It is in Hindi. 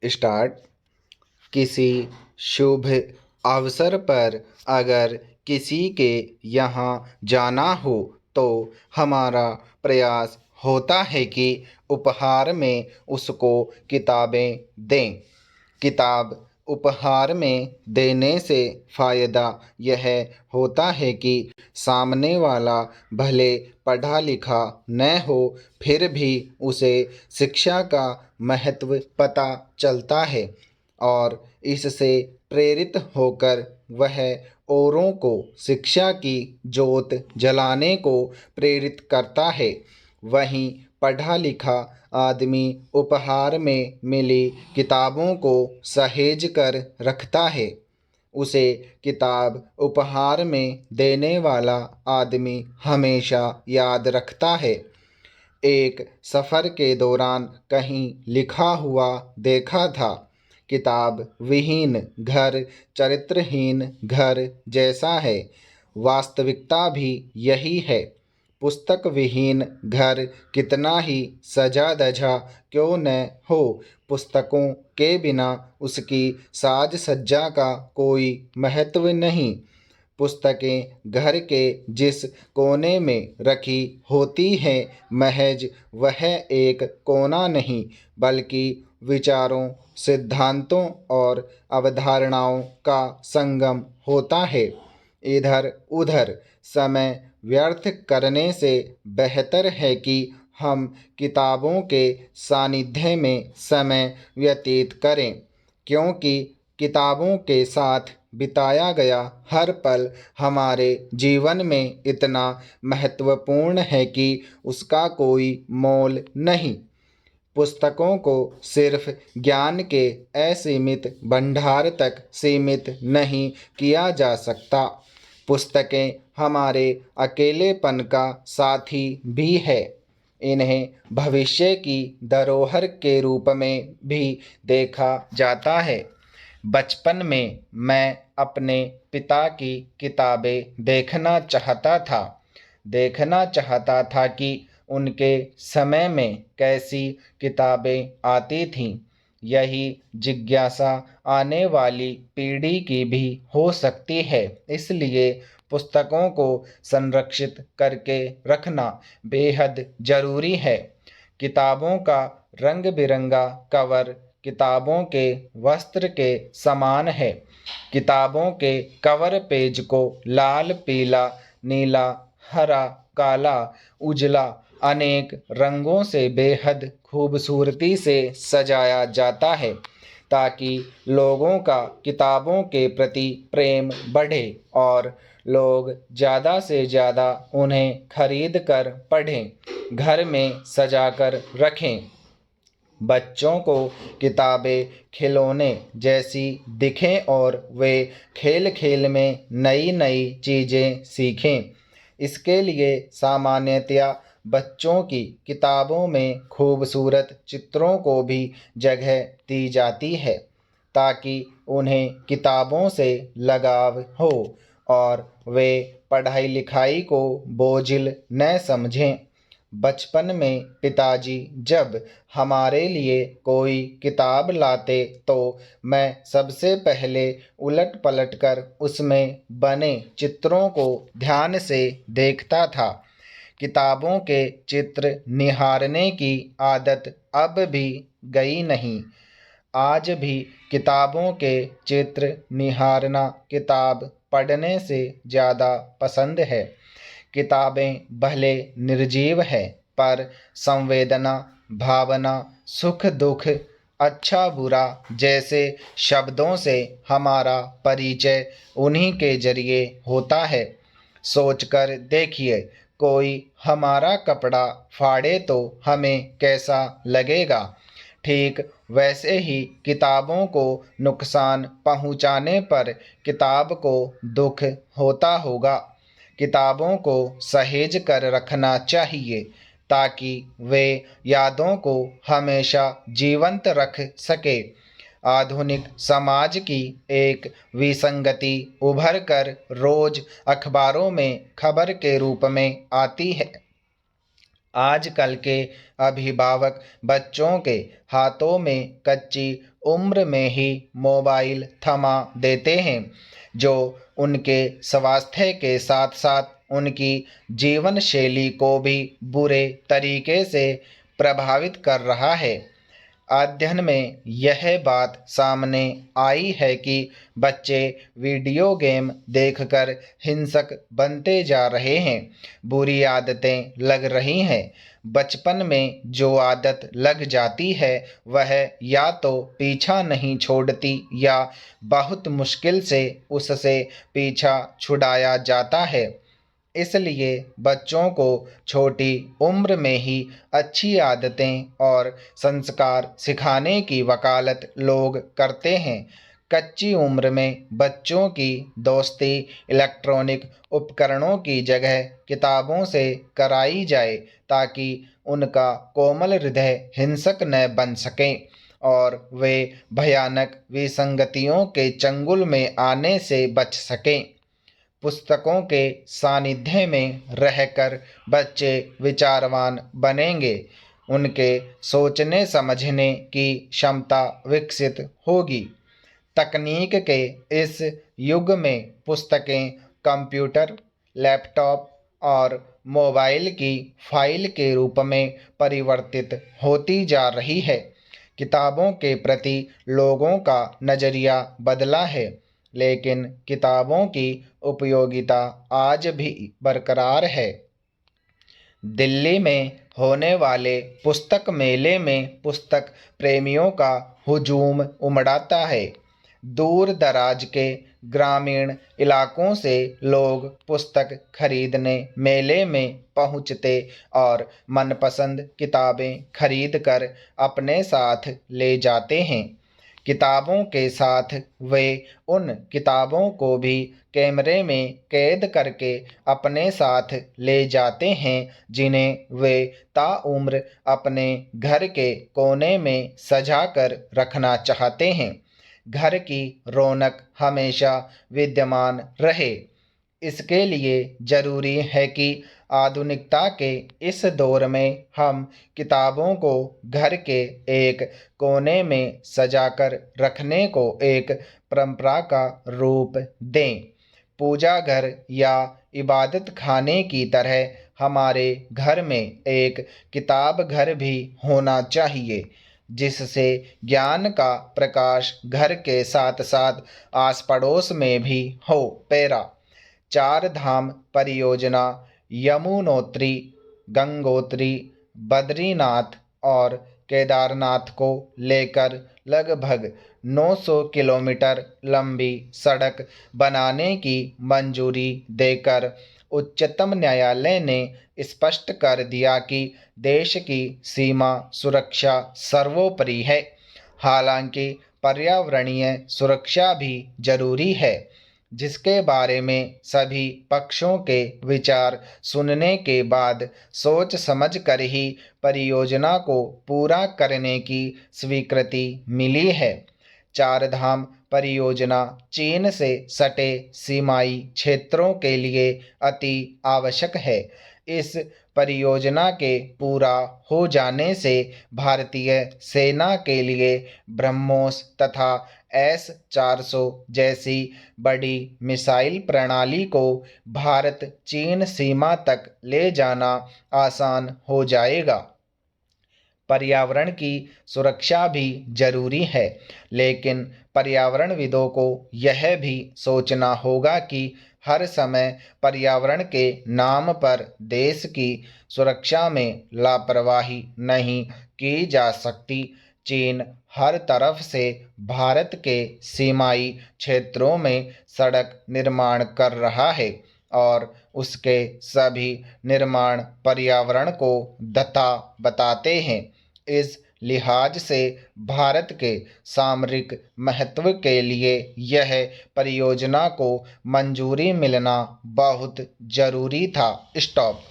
स्टार्ट। किसी शुभ अवसर पर अगर किसी के यहाँ जाना हो तो हमारा प्रयास होता है कि उपहार में उसको किताबें दें। किताब उपहार में देने से फ़ायदा यह होता है कि सामने वाला भले पढ़ा लिखा न हो, फिर भी उसे शिक्षा का महत्व पता चलता है और इससे प्रेरित होकर वह औरों को शिक्षा की जोत जलाने को प्रेरित करता है। वहीं पढ़ा लिखा आदमी उपहार में मिली किताबों को सहेज कर रखता है। उसे किताब उपहार में देने वाला आदमी हमेशा याद रखता है। एक सफ़र के दौरान कहीं लिखा हुआ देखा था, किताब विहीन घर चरित्रहीन घर जैसा है। वास्तविकता भी यही है। पुस्तक विहीन घर कितना ही सजा धजा क्यों न हो, पुस्तकों के बिना उसकी साज सज्जा का कोई महत्व नहीं। पुस्तकें घर के जिस कोने में रखी होती हैं, महज वह एक कोना नहीं, बल्कि विचारों, सिद्धांतों और अवधारणाओं का संगम होता है। इधर उधर समय व्यर्थ करने से बेहतर है कि हम किताबों के सानिध्य में समय व्यतीत करें, क्योंकि किताबों के साथ बिताया गया हर पल हमारे जीवन में इतना महत्वपूर्ण है कि उसका कोई मोल नहीं। पुस्तकों को सिर्फ ज्ञान के असीमित भंडार तक सीमित नहीं किया जा सकता। पुस्तकें हमारे अकेलेपन का साथी भी है। इन्हें भविष्य की धरोहर के रूप में भी देखा जाता है। बचपन में मैं अपने पिता की किताबें देखना चाहता था कि उनके समय में कैसी किताबें आती थीं। यही जिज्ञासा आने वाली पीढ़ी की भी हो सकती है। इसलिए पुस्तकों को संरक्षित करके रखना बेहद ज़रूरी है। किताबों का रंग बिरंगा कवर किताबों के वस्त्र के समान है। किताबों के कवर पेज को लाल, पीला, नीला, हरा, काला, उजला अनेक रंगों से बेहद खूबसूरती से सजाया जाता है, ताकि लोगों का किताबों के प्रति प्रेम बढ़े और लोग ज़्यादा से ज़्यादा उन्हें खरीद कर पढ़ें, घर में सजा कर रखें। बच्चों को किताबें खिलौने जैसी दिखें और वे खेल खेल में नई नई चीज़ें सीखें। इसके लिए सामान्यतया बच्चों की किताबों में खूबसूरत चित्रों को भी जगह दी जाती है, ताकि उन्हें किताबों से लगाव हो और वे पढ़ाई लिखाई को बोझिल न समझें। बचपन में पिताजी जब हमारे लिए कोई किताब लाते तो मैं सबसे पहले उलट पलट कर उसमें बने चित्रों को ध्यान से देखता था। किताबों के चित्र निहारने की आदत अब भी गई नहीं। आज भी किताबों के चित्र निहारना किताब पढ़ने से ज़्यादा पसंद है। किताबें भले निर्जीव है, पर संवेदना, भावना, सुख दुख, अच्छा बुरा जैसे शब्दों से हमारा परिचय उन्हीं के जरिए होता है। सोचकर देखिए, कोई हमारा कपड़ा फाड़े तो हमें कैसा लगेगा। ठीक वैसे ही किताबों को नुकसान पहुंचाने पर किताब को दुख होता होगा। किताबों को सहेज कर रखना चाहिए, ताकि वे यादों को हमेशा जीवंत रख सके। आधुनिक समाज की एक विसंगति उभर कर रोज अखबारों में खबर के रूप में आती है। आजकल के अभिभावक बच्चों के हाथों में कच्ची उम्र में ही मोबाइल थमा देते हैं, जो उनके स्वास्थ्य के साथ साथ उनकी जीवन शैली को भी बुरे तरीके से प्रभावित कर रहा है। अध्ययन में यह बात सामने आई है कि बच्चे वीडियो गेम देखकर हिंसक बनते जा रहे हैं, बुरी आदतें लग रही हैं। बचपन में जो आदत लग जाती है वह या तो पीछा नहीं छोड़ती या बहुत मुश्किल से उससे पीछा छुड़ाया जाता है। इसलिए बच्चों को छोटी उम्र में ही अच्छी आदतें और संस्कार सिखाने की वकालत लोग करते हैं। कच्ची उम्र में बच्चों की दोस्ती इलेक्ट्रॉनिक उपकरणों की जगह किताबों से कराई जाए, ताकि उनका कोमल हृदय हिंसक न बन सके और वे भयानक विसंगतियों के चंगुल में आने से बच सकें। पुस्तकों के सानिध्य में रहकर बच्चे विचारवान बनेंगे, उनके सोचने समझने की क्षमता विकसित होगी। तकनीक के इस युग में पुस्तकें कंप्यूटर, लैपटॉप और मोबाइल की फाइल के रूप में परिवर्तित होती जा रही है। किताबों के प्रति लोगों का नज़रिया बदला है, लेकिन किताबों की उपयोगिता आज भी बरकरार है। दिल्ली में होने वाले पुस्तक मेले में पुस्तक प्रेमियों का हुजूम उमड़ता है। दूर दराज के ग्रामीण इलाकों से लोग पुस्तक खरीदने मेले में पहुंचते और मनपसंद किताबें खरीदकर अपने साथ ले जाते हैं। किताबों के साथ वे उन किताबों को भी कैमरे में कैद करके अपने साथ ले जाते हैं, जिन्हें वे ताउम्र अपने घर के कोने में सजा कर रखना चाहते हैं। घर की रौनक हमेशा विद्यमान रहे। इसके लिए जरूरी है कि आधुनिकता के इस दौर में हम किताबों को घर के एक कोने में सजाकर रखने को एक परंपरा का रूप दें। पूजा घर या इबादत खाने की तरह हमारे घर में एक किताब घर भी होना चाहिए, जिससे ज्ञान का प्रकाश घर के साथ साथ आस पड़ोस में भी हो। पैरा चार धाम परियोजना यमुनोत्री, गंगोत्री, बद्रीनाथ और केदारनाथ को लेकर लगभग 900 किलोमीटर लंबी सड़क बनाने की मंजूरी देकर उच्चतम न्यायालय ने स्पष्ट कर दिया कि देश की सीमा सुरक्षा सर्वोपरि है। हालांकि पर्यावरणीय सुरक्षा भी जरूरी है, जिसके बारे में सभी पक्षों के विचार सुनने के बाद सोच समझ कर ही परियोजना को पूरा करने की स्वीकृति मिली है। चार धाम परियोजना चीन से सटे सीमाई क्षेत्रों के लिए अति आवश्यक है। इस परियोजना के पूरा हो जाने से भारतीय सेना के लिए ब्रह्मोस तथा S-400 जैसी बड़ी मिसाइल प्रणाली को भारत चीन सीमा तक ले जाना आसान हो जाएगा। पर्यावरण की सुरक्षा भी जरूरी है, लेकिन पर्यावरणविदों को यह भी सोचना होगा कि हर समय पर्यावरण के नाम पर देश की सुरक्षा में लापरवाही नहीं की जा सकती। चीन हर तरफ से भारत के सीमाई क्षेत्रों में सड़क निर्माण कर रहा है और उसके सभी निर्माण पर्यावरण को धता बताते हैं। इस लिहाज से भारत के सामरिक महत्व के लिए यह परियोजना को मंजूरी मिलना बहुत जरूरी था। स्टॉप।